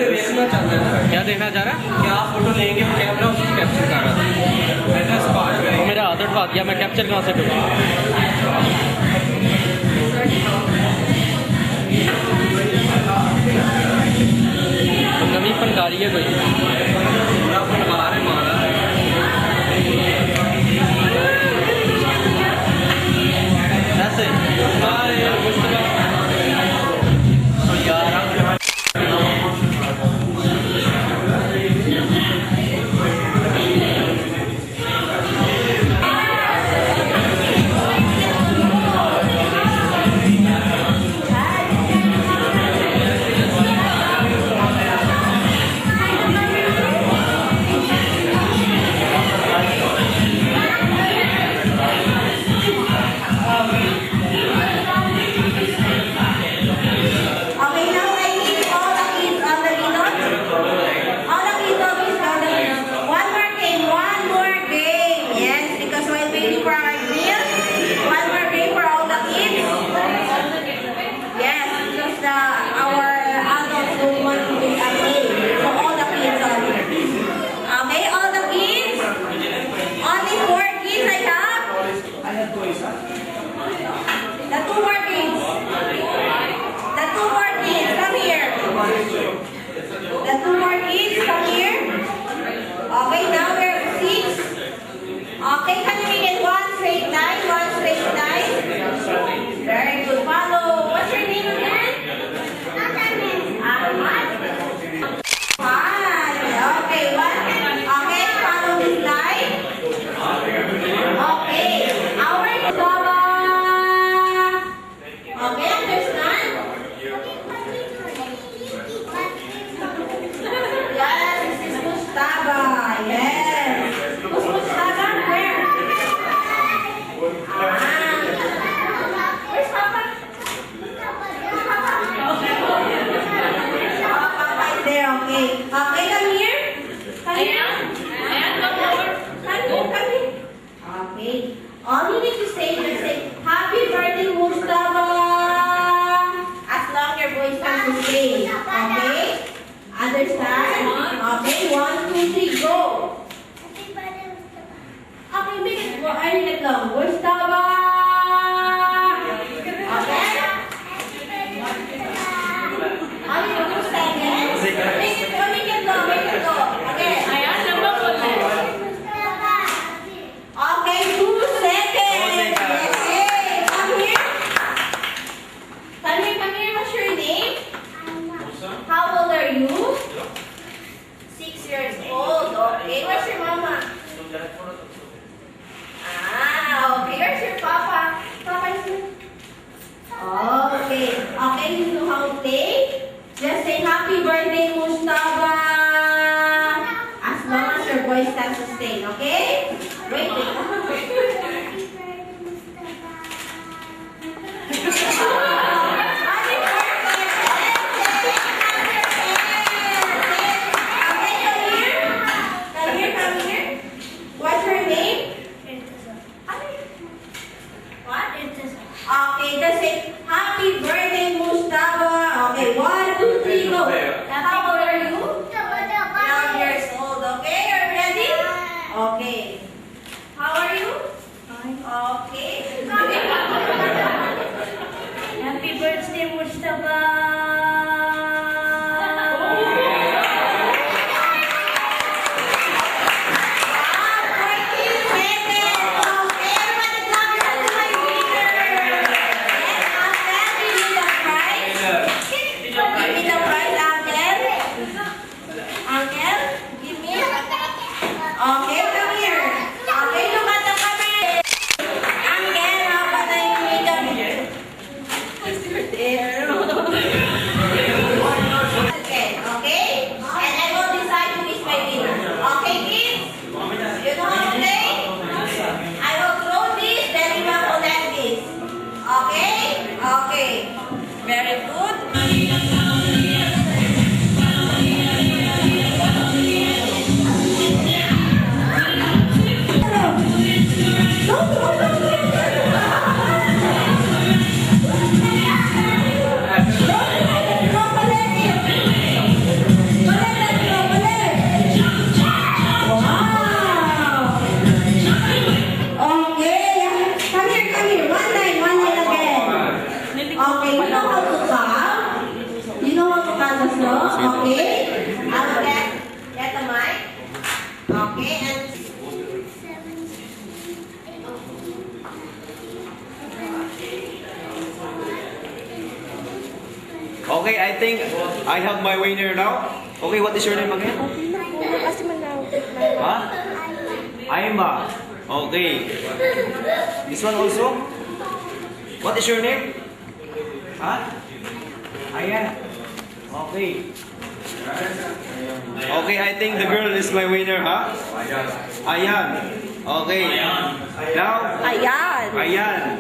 देखना चाहता है। क्या देखना चाह रहा है? क्या आप फोटो लेंगे, वो कैमरा उसको कैप्चर कर रहा था। ऐसा स्पॉट करेंगे। मेरा हाथ उठवा दिया, मैं कैप्चर कहाँ से करूँ? तो नवी फनकारी है कोई? पूरा फनकार है मारा। ऐसे all you need to say is say, Happy birthday, Mustafa! As long your voice can to say. Okay? Understand? Okay, 1, 2, 3, go! Okay, minute. Ayun na lang. Mustafa! Okay? Ayun na 2 seconds. Make it go. Okay, ayan. Number 1. Okay, 2 seconds. Okay, come here. Come here. What's your name? How old are you? 6 years old. Okay, where's your mama? Okay, where's your papa? Papa is here. Okay. Okay, you know how to play? Just say happy birthday, Mustafa. As long as your voice can sustain, okay? Wait. Come here. What's your name? What? Okay, just say happy birthday, Mustafa. Okay, 1, 2, 3, go. How old are you? 12 years old. Okay, are you ready? Okay. How are you? Okay. Happy birthday, Mustafa. Okay, come here. Okay, look at the camera. Uncle, how about I made them? There. Okay, you know how to count? You know how to count the snow? Okay. I'll get the mic. Okay, and Okay, I think I have my winner now. Okay, what is your name again? Huh? Aima. Okay. This one also? What is your name? Huh? Ayan. Okay. Okay, I think the girl is my winner, huh? Ayan. Okay. Now? ayan. Ayan.